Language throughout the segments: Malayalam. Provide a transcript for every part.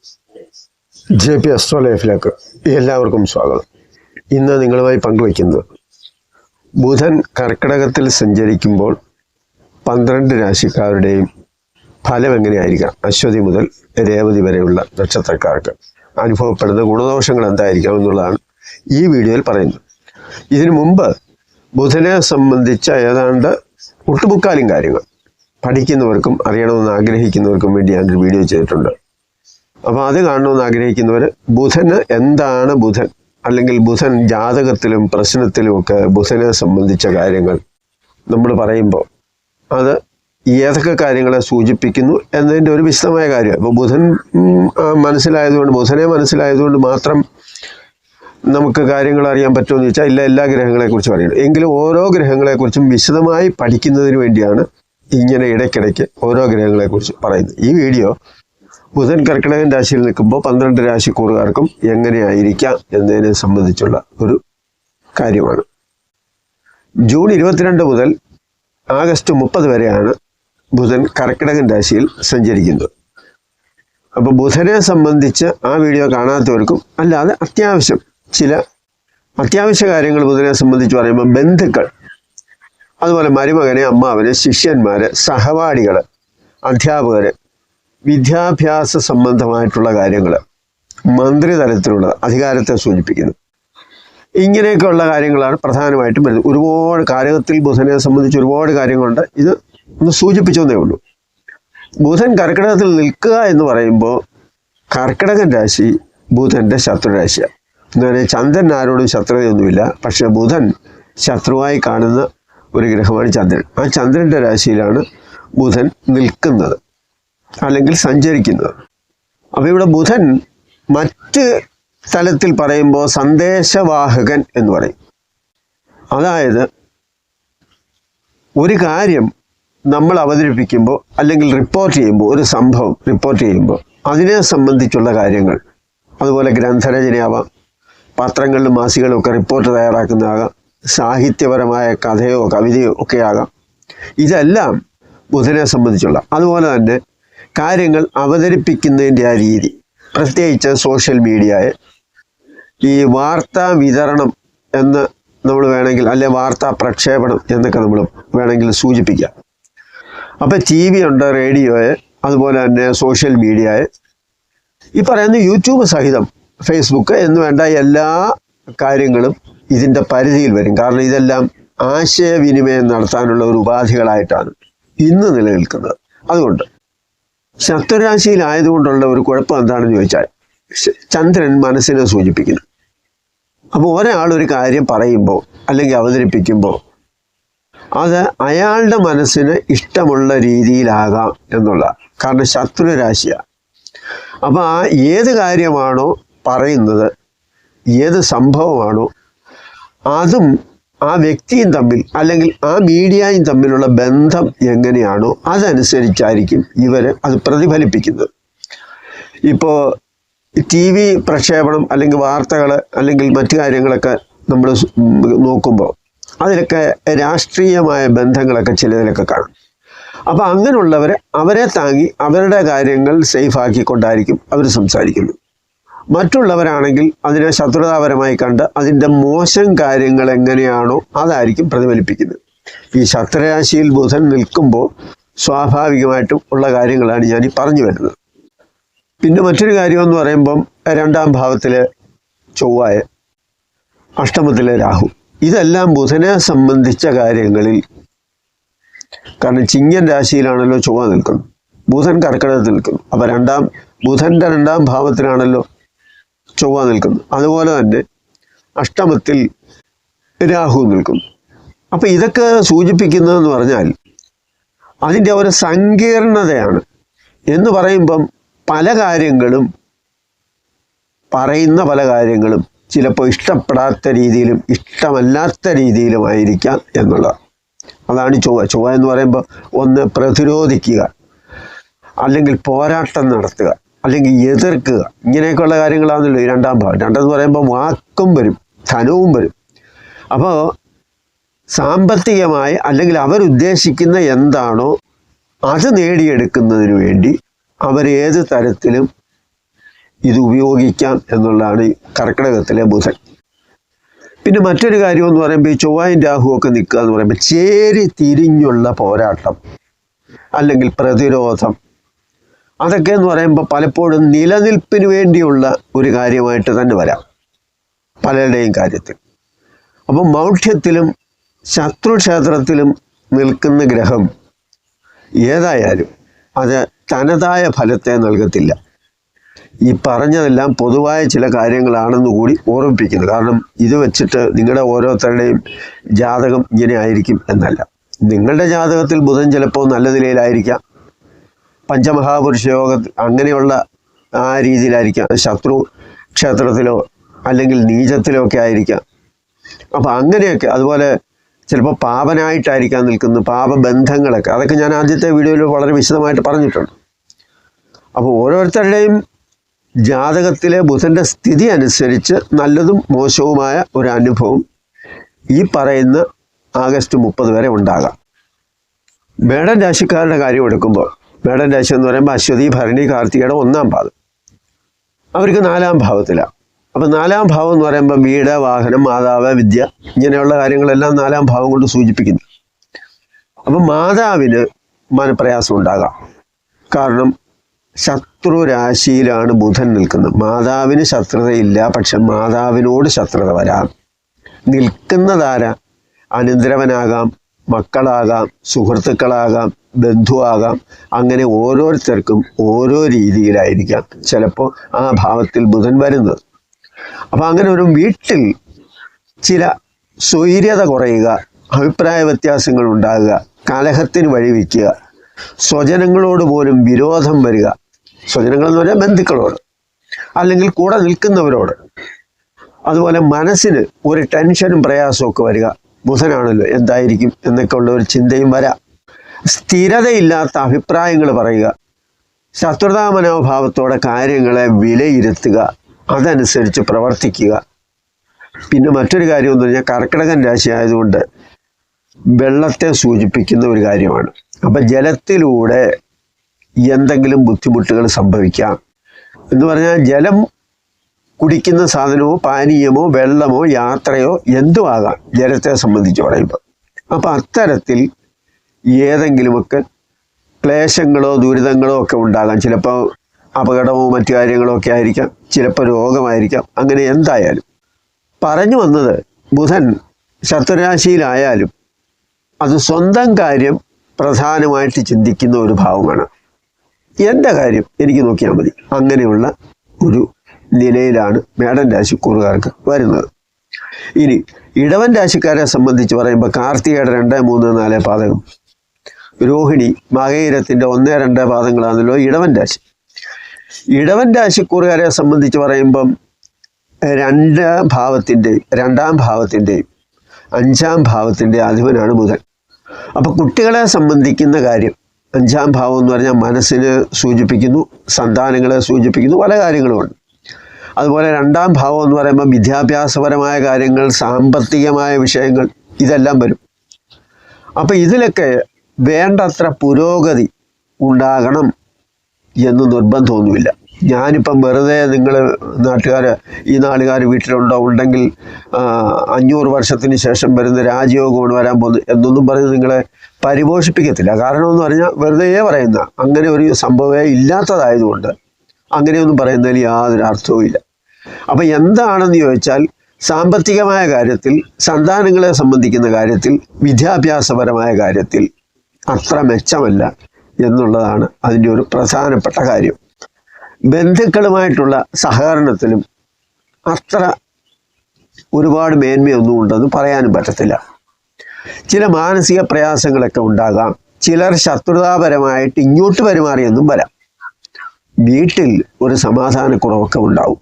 JP Astro ലൈഫിലേക്ക് എല്ലാവർക്കും സ്വാഗതം. ഇന്ന് നിങ്ങളുമായി പങ്കുവയ്ക്കുന്നത് ബുധൻ കർക്കിടകത്തിൽ സഞ്ചരിക്കുമ്പോൾ 12 രാശിക്കാരുടെയും ഫലം എങ്ങനെയായിരിക്കാം, അശ്വതി മുതൽ രേവതി വരെയുള്ള നക്ഷത്രക്കാർക്ക് അനുഭവപ്പെടുന്ന ഗുണദോഷങ്ങൾ എന്തായിരിക്കാം എന്നുള്ളതാണ് ഈ വീഡിയോയിൽ പറയുന്നത്. ഇതിനു മുമ്പ് ബുധനെ സംബന്ധിച്ച ഏതാണ്ട് ഒട്ടുമുക്കാലും കാര്യങ്ങൾ പഠിക്കുന്നവർക്കും അറിയണമെന്ന് ആഗ്രഹിക്കുന്നവർക്കും വേണ്ടി ഞാനൊരു വീഡിയോ ചെയ്തിട്ടുണ്ട്. അപ്പോൾ അത് കാണണമെന്ന് ആഗ്രഹിക്കുന്നവർ ബുധന് എന്താണ് ബുധൻ, അല്ലെങ്കിൽ ബുധൻ ജാതകത്തിലും പ്രശ്നത്തിലും ഒക്കെ ബുധനെ സംബന്ധിച്ച കാര്യങ്ങൾ നമ്മൾ പറയുമ്പോൾ അത് ഏതൊക്കെ കാര്യങ്ങളെ സൂചിപ്പിക്കുന്നു എന്നതിൻ്റെ ഒരു വിശദമായ കാര്യം. അപ്പോൾ ബുധനെ മനസ്സിലായതുകൊണ്ട് മാത്രം നമുക്ക് കാര്യങ്ങൾ അറിയാൻ പറ്റുമെന്ന് ചോദിച്ചാൽ ഇല്ല, എല്ലാ ഗ്രഹങ്ങളെക്കുറിച്ചും അറിയണം. എങ്കിലും ഓരോ ഗ്രഹങ്ങളെക്കുറിച്ചും വിശദമായി പഠിക്കുന്നതിന് വേണ്ടിയാണ് ഇങ്ങനെ ഇടയ്ക്കിടയ്ക്ക് ഓരോ ഗ്രഹങ്ങളെക്കുറിച്ച് പറയുന്നത്. ഈ വീഡിയോ ബുധൻ കർക്കിടകൻ രാശിയിൽ നിൽക്കുമ്പോൾ 12 രാശിക്കൂറുകാർക്കും എങ്ങനെയായിരിക്കാം എന്നതിനെ സംബന്ധിച്ചുള്ള ഒരു കാര്യമാണ്. ജൂൺ 22 മുതൽ ആഗസ്റ്റ് 30 വരെയാണ് ബുധൻ കർക്കിടകൻ രാശിയിൽ സഞ്ചരിക്കുന്നത്. അപ്പോൾ ബുധനെ സംബന്ധിച്ച് ആ വീഡിയോ കാണാത്തവർക്കും അല്ലാതെ ചില അത്യാവശ്യ കാര്യങ്ങൾ ബുധനെ സംബന്ധിച്ച് പറയുമ്പോൾ ബന്ധുക്കൾ, അതുപോലെ മരുമകനെ, അമ്മാവന്, ശിഷ്യന്മാർ, സഹപാഠികൾ, അധ്യാപകർ, വിദ്യാഭ്യാസ സംബന്ധമായിട്ടുള്ള കാര്യങ്ങൾ, മന്ത്രിതലത്തിലുള്ള അധികാരത്തെ സൂചിപ്പിക്കുന്നു. ഇങ്ങനെയൊക്കെയുള്ള കാര്യങ്ങളാണ് പ്രധാനമായിട്ടും വരുന്നത്. ഒരുപാട് കാരകത്തിൽ ബുധനെ സംബന്ധിച്ച് ഒരുപാട് കാര്യങ്ങളുണ്ട്. ഇത് ഒന്ന് സൂചിപ്പിച്ചതേ ഉള്ളൂ. ബുധൻ കർക്കിടകത്തിൽ നിൽക്കുക എന്ന് പറയുമ്പോൾ കർക്കിടകൻ രാശി ബുധൻ്റെ ശത്രുരാശിയാണ്. എന്ന് പറഞ്ഞാൽ ചന്ദ്രൻ ആരോടും ശത്രുതയൊന്നുമില്ല, പക്ഷേ ബുധൻ ശത്രുവായി കാണുന്ന ഒരു ഗ്രഹമാണ് ചന്ദ്രൻ. ആ ചന്ദ്രൻ്റെ രാശിയിലാണ് ബുധൻ നിൽക്കുന്നത് അല്ലെങ്കിൽ സഞ്ചരിക്കുന്നത്. അപ്പോൾ ഇവിടെ ബുധൻ മറ്റ് തലത്തിൽ പറയുമ്പോൾ സന്ദേശവാഹകൻ എന്ന് പറയും. അതായത് ഒരു കാര്യം നമ്മൾ അവതരിപ്പിക്കുമ്പോൾ അല്ലെങ്കിൽ റിപ്പോർട്ട് ചെയ്യുമ്പോൾ, ഒരു സംഭവം റിപ്പോർട്ട് ചെയ്യുമ്പോൾ അതിനെ സംബന്ധിച്ചുള്ള കാര്യങ്ങൾ, അതുപോലെ ഗ്രന്ഥരചനയാവാം, പത്രങ്ങളിലും മാസികളിലും ഒക്കെ റിപ്പോർട്ട് തയ്യാറാക്കുന്നതാകാം, സാഹിത്യപരമായ കഥയോ കവിതയോ ഒക്കെ ആകാം. ഇതെല്ലാം ബുധനെ സംബന്ധിച്ചുള്ള. അതുപോലെ തന്നെ കാര്യങ്ങൾ അവതരിപ്പിക്കുന്നതിൻ്റെ ആ രീതി, പ്രത്യേകിച്ച് സോഷ്യൽ മീഡിയയെ ഈ വാർത്താ വിതരണം എന്ന് നമ്മൾ വേണമെങ്കിൽ, അല്ലെ വാർത്താ പ്രക്ഷേപണം എന്നൊക്കെ നമ്മൾ വേണമെങ്കിൽ സൂചിപ്പിക്കാം. അപ്പോൾ TV ഉണ്ട്, റേഡിയോയെ, അതുപോലെ തന്നെ സോഷ്യൽ മീഡിയയെ, ഈ പറയുന്ന യൂട്യൂബ് സഹിതം ഫേസ്ബുക്ക് എന്ന് വേണ്ട എല്ലാ കാര്യങ്ങളും ഇതിൻ്റെ പരിധിയിൽ വരും. കാരണം ഇതെല്ലാം ആശയവിനിമയം നടത്താനുള്ള ഒരു ഉപാധികളായിട്ടാണ് ഇന്ന് നിലനിൽക്കുന്നത്. അതുകൊണ്ട് ശത്രുരാശിയിലായതുകൊണ്ടുള്ള ഒരു കുഴപ്പം എന്താണെന്ന് ചോദിച്ചാൽ ചന്ദ്രൻ മനസ്സിനെ സൂചിപ്പിക്കുന്നു. അപ്പോൾ ഒരാൾ ഒരു കാര്യം പറയുമ്പോൾ അല്ലെങ്കിൽ അവതരിപ്പിക്കുമ്പോൾ അത് അയാളുടെ മനസ്സിന് ഇഷ്ടമുള്ള രീതിയിലാകാം എന്നുള്ള, കാരണം ശത്രുരാശിയാണ്. അപ്പോൾ ആ ഏത് കാര്യമാണോ പറയുന്നത്, ഏത് സംഭവമാണോ അതും ആ വ്യക്തിയും തമ്മിൽ അല്ലെങ്കിൽ ആ മീഡിയയും തമ്മിലുള്ള ബന്ധം എങ്ങനെയാണോ അതനുസരിച്ചായിരിക്കും ഇവർ അത് പ്രതിഫലിപ്പിക്കുന്നത്. ഇപ്പോൾ TV പ്രക്ഷേപണം അല്ലെങ്കിൽ വാർത്തകൾ അല്ലെങ്കിൽ മറ്റു കാര്യങ്ങളൊക്കെ നമ്മൾ നോക്കുമ്പോൾ അതിലൊക്കെ രാഷ്ട്രീയമായ ബന്ധങ്ങളൊക്കെ ചിലതിലൊക്കെ കാണും. അപ്പോൾ അവരെ താങ്ങി അവരുടെ കാര്യങ്ങൾ സേഫാക്കിക്കൊണ്ടായിരിക്കും അവർ സംസാരിക്കുന്നത്. മറ്റുള്ളവരാണെങ്കിൽ അതിനെ ശത്രുതാപരമായി കണ്ട് അതിൻ്റെ മോശം കാര്യങ്ങൾ എങ്ങനെയാണോ അതായിരിക്കും പ്രതിഫലിപ്പിക്കുന്നത്. ഈ ശത്രുരാശിയിൽ ബുധൻ നിൽക്കുമ്പോൾ സ്വാഭാവികമായിട്ടും ഉള്ള കാര്യങ്ങളാണ് ഞാൻ ഈ പറഞ്ഞു വരുന്നത്. പിന്നെ മറ്റൊരു കാര്യമെന്ന് പറയുമ്പം 2ാം ഭാവത്തിലെ ചൊവ്വായ, അഷ്ടമത്തിലെ രാഹു, ഇതെല്ലാം ബുധനെ സംബന്ധിച്ച കാര്യങ്ങളിൽ, കാരണം ചിങ്ങൻ രാശിയിലാണല്ലോ ചൊവ്വ നിൽക്കുന്നത്, ബുധൻ കർക്കിടകത്തിൽ നിൽക്കുന്നു. അപ്പോൾ ബുധൻ്റെ 2ാം ഭാവത്തിലാണല്ലോ ചൊവ്വ നിൽക്കുന്നു. അതുപോലെ തന്നെ അഷ്ടമത്തിൽ രാഹു നിൽക്കുന്നു. അപ്പോൾ ഇതൊക്കെ സൂചിപ്പിക്കുന്നതെന്ന് പറഞ്ഞാൽ അതിൻ്റെ ഒരു സങ്കീർണതയാണ്. എന്ന് പറയുമ്പം പല കാര്യങ്ങളും ചിലപ്പോൾ ഇഷ്ടപ്പെടാത്ത രീതിയിലും ഇഷ്ടമല്ലാത്ത രീതിയിലുമായിരിക്കാം എന്നുള്ളത്. അതാണ് ചൊവ്വ എന്ന് പറയുമ്പോൾ ഒന്ന് പ്രതിരോധിക്കുക, അല്ലെങ്കിൽ പോരാട്ടം നടത്തുക, അല്ലെങ്കിൽ എതിർക്കുക, ഇങ്ങനെയൊക്കെയുള്ള കാര്യങ്ങളാണല്ലോ ഈ 2ാം ഭാവം. 2 എന്ന് പറയുമ്പോൾ വാക്കും വരും, ധനവും വരും. അപ്പോൾ സാമ്പത്തികമായി അല്ലെങ്കിൽ അവരുദ്ദേശിക്കുന്ന എന്താണോ അത് നേടിയെടുക്കുന്നതിന് വേണ്ടി അവരേത് തരത്തിലും ഇത് ഉപയോഗിക്കാം എന്നുള്ളതാണ് ഈ കർക്കിടകത്തിലെ ബുധൻ. പിന്നെ മറ്റൊരു കാര്യം എന്ന് പറയുമ്പോൾ ഈ ചൊവ്വയും രാഹുവും ഒക്കെ നിൽക്കുക എന്ന് പറയുമ്പോൾ ചേരി തിരിഞ്ഞുള്ള പോരാട്ടം അല്ലെങ്കിൽ പ്രതിരോധം, അതൊക്കെ എന്ന് പറയുമ്പോൾ പലപ്പോഴും നിലനിൽപ്പിന് വേണ്ടിയുള്ള ഒരു കാര്യമായിട്ട് തന്നെ വരാം പലരുടെയും കാര്യത്തിൽ. അപ്പം മൗഢ്യത്തിലും ശത്രുക്ഷേത്രത്തിലും നിൽക്കുന്ന ഗ്രഹം ഏതായാലും അത് തനതായ ഫലത്തെ നൽകത്തില്ല. ഈ പറഞ്ഞതെല്ലാം പൊതുവായ ചില കാര്യങ്ങളാണെന്ന് കൂടി ഓർമ്മിപ്പിക്കുന്നു. കാരണം ഇത് വെച്ചിട്ട് നിങ്ങളുടെ ഓരോരുത്തരുടെയും ജാതകം ഇങ്ങനെ ആയിരിക്കും എന്നല്ല. നിങ്ങളുടെ ജാതകത്തിൽ ബുധൻ ചിലപ്പോൾ നല്ല നിലയിലായിരിക്കാം, പഞ്ചമഹാപുരുഷ യോഗ അങ്ങനെയുള്ള ആ രീതിയിലായിരിക്കാം, ശത്രു ക്ഷേത്രത്തിലോ അല്ലെങ്കിൽ നീചത്തിലോ ഒക്കെ ആയിരിക്കാം. അപ്പം അങ്ങനെയൊക്കെ, അതുപോലെ ചിലപ്പോൾ പാപനായിട്ടായിരിക്കാം നിൽക്കുന്നത്, പാപബന്ധങ്ങളൊക്കെ, അതൊക്കെ ഞാൻ ആദ്യത്തെ വീഡിയോയിൽ വളരെ വിശദമായിട്ട് പറഞ്ഞിട്ടുണ്ട്. അപ്പോൾ ഓരോരുത്തരുടെയും ജാതകത്തിലെ ബുധൻ്റെ സ്ഥിതി അനുസരിച്ച് നല്ലതും മോശവുമായ ഒരു അനുഭവം ഈ പറയുന്ന ആഗസ്റ്റ് 30 വരെ ഉണ്ടാകാം. മേടൻ രാശിക്കാരുടെ കാര്യം എടുക്കുമ്പോൾ, മേടൻ രാശി എന്ന് പറയുമ്പോൾ അശ്വതി, ഭരണി, കാർത്തികയുടെ 1-ാം പാദം, അവർക്ക് 4-ാം ഭാവത്തിലാണ്. അപ്പം 4-ാം ഭാവം എന്ന് പറയുമ്പോൾ വീട്, വാഹനം, മാതാവ്, വിദ്യ, ഇങ്ങനെയുള്ള കാര്യങ്ങളെല്ലാം 4-ാം ഭാവം കൊണ്ട് സൂചിപ്പിക്കുന്നു. അപ്പം മാതാവിന് മനപ്രയാസം ഉണ്ടാകാം. കാരണം ശത്രു രാശിയിലാണ് ബുധൻ നിൽക്കുന്നത്. മാതാവിന് ശത്രുതയില്ല, പക്ഷെ മാതാവിനോട് ശത്രുത വരാം. നിൽക്കുന്നതാര? അനന്തരവനാകാം, മക്കളാകാം, സുഹൃത്തുക്കളാകാം, ബന്ധുവാകാം. അങ്ങനെ ഓരോരുത്തർക്കും ഓരോ രീതിയിലായിരിക്കാം ചിലപ്പോൾ ആ ഭാവത്തിൽ ബുധൻ വരുന്നത്. അപ്പം അങ്ങനെ ഒരു വീട്ടിൽ ചില സ്വൈര്യത കുറയുക, അഭിപ്രായ വ്യത്യാസങ്ങൾ ഉണ്ടാകുക, കലഹത്തിന് വഴിവെക്കുക, സ്വജനങ്ങളോട് പോലും വിരോധം വരിക. സ്വജനങ്ങളെന്ന് പറഞ്ഞാൽ ബന്ധുക്കളോട് അല്ലെങ്കിൽ കൂടെ നിൽക്കുന്നവരോട്. അതുപോലെ മനസ്സിന് ഒരു ടെൻഷനും പ്രയാസമൊക്കെ വരിക. ബുധനാണല്ലോ, എന്തായിരിക്കും എന്നൊക്കെ ഉള്ള ഒരു ചിന്തയും വരാം. സ്ഥിരതയില്ലാത്ത അഭിപ്രായങ്ങൾ പറയുക, ശത്രുതാ മനോഭാവത്തോടെ കാര്യങ്ങളെ വിലയിരുത്തുക, അതനുസരിച്ച് പ്രവർത്തിക്കുക. പിന്നെ മറ്റൊരു കാര്യം എന്ന് പറഞ്ഞാൽ കർക്കിടകൻ രാശി ആയതുകൊണ്ട് വെള്ളത്തെ സൂചിപ്പിക്കുന്ന ഒരു കാര്യമാണ്. അപ്പം ജലത്തിലൂടെ എന്തെങ്കിലും ബുദ്ധിമുട്ടുകൾ സംഭവിക്കാം. എന്ന് പറഞ്ഞാൽ ജലം കുടിക്കുന്ന സാധനമോ പാനീയമോ വെള്ളമോ യാത്രയോ എന്തും ആകാം ജലത്തെ സംബന്ധിച്ച് പറയുമ്പോൾ. അപ്പം അത്തരത്തിൽ ഏതെങ്കിലുമൊക്കെ ക്ലേശങ്ങളോ ദുരിതങ്ങളോ ഒക്കെ ഉണ്ടാകാം. ചിലപ്പോൾ അപകടമോ മറ്റു കാര്യങ്ങളോ ഒക്കെ ആയിരിക്കാം, ചിലപ്പോൾ രോഗമായിരിക്കാം. അങ്ങനെ എന്തായാലും പറഞ്ഞു വന്നത്, ബുധൻ ശത്രുരാശിയിലായാലും അത് സ്വന്തം കാര്യം പ്രധാനമായിട്ട് ചിന്തിക്കുന്ന ഒരു ഭാവമാണ്. എൻ്റെ കാര്യം എനിക്ക് നോക്കിയാൽ മതി, അങ്ങനെയുള്ള ഒരു നിലയിലാണ് മേടൻ രാശിക്കൂറുകാർക്ക് വരുന്നത്. ഇനി ഇടവൻ രാശിക്കാരെ സംബന്ധിച്ച് പറയുമ്പോൾ കാർത്തികയുടെ 2, 3, 4 പാദകം, രോഹിണി, മകയിരത്തിൻ്റെ 1, 2 പാദങ്ങളാണല്ലോ ഇടവൻ രാശി. ഇടവൻ രാശിക്കൂറുകാരെ സംബന്ധിച്ച് പറയുമ്പം 2-ാം ഭാവത്തിൻ്റെയും 2-ാം ഭാവത്തിൻ്റെയും 5-ാം ഭാവത്തിൻ്റെ അധിപനാണ് ബുധൻ. അപ്പോൾ കുട്ടികളെ സംബന്ധിക്കുന്ന കാര്യം 5-ാം ഭാവം എന്ന് പറഞ്ഞാൽ മനസ്സിന് സൂചിപ്പിക്കുന്നു, സന്താനങ്ങളെ സൂചിപ്പിക്കുന്നു, പല കാര്യങ്ങളുമുണ്ട്. അതുപോലെ 2-ാം ഭാവം എന്ന് പറയുമ്പോൾ വിദ്യാഭ്യാസപരമായ കാര്യങ്ങൾ, സാമ്പത്തികമായ വിഷയങ്ങൾ, ഇതെല്ലാം വരും. അപ്പം ഇതിലൊക്കെ വേണ്ടത്ര പുരോഗതി ഉണ്ടാകണം എന്ന് നിർബന്ധമൊന്നുമില്ല. ഞാനിപ്പം വെറുതെ നിങ്ങൾ ഈ നാളുകാർ വീട്ടിലുണ്ടോ, ഉണ്ടെങ്കിൽ 500 വർഷത്തിന് ശേഷം വരുന്ന രാജയോഗമാണ് വരാൻ പോകുന്നത് എന്നൊന്നും പറഞ്ഞ് നിങ്ങളെ പരിപോഷിപ്പിക്കത്തില്ല. കാരണം എന്ന് പറഞ്ഞാൽ വെറുതെ പറയുന്ന, അങ്ങനെ ഒരു സംഭവമേ ഇല്ലാത്തതായതുകൊണ്ട് അങ്ങനെയൊന്നും പറയുന്നതിൽ യാതൊരു അർത്ഥവും ഇല്ല. അപ്പം എന്താണെന്ന് ചോദിച്ചാൽ സാമ്പത്തികമായ കാര്യത്തിൽ, സന്താനങ്ങളെ സംബന്ധിക്കുന്ന കാര്യത്തിൽ, വിദ്യാഭ്യാസപരമായ കാര്യത്തിൽ അത്ര മെച്ചമല്ല എന്നുള്ളതാണ് അതിൻ്റെ ഒരു പ്രധാനപ്പെട്ട കാര്യം. ബന്ധുക്കളുമായിട്ടുള്ള സഹകരണത്തിലും അത്ര ഒരുപാട് മേന്മയൊന്നും ഉണ്ടെന്ന് പറയാനും പറ്റത്തില്ല. ചില മാനസിക പ്രയാസങ്ങളൊക്കെ ഉണ്ടാകാം. ചിലർ ശത്രുതാപരമായിട്ട് ഇങ്ങോട്ട് പെരുമാറിയെന്നും വരാം. വീട്ടിൽ ഒരു സമാധാനക്കുറവൊക്കെ ഉണ്ടാവും.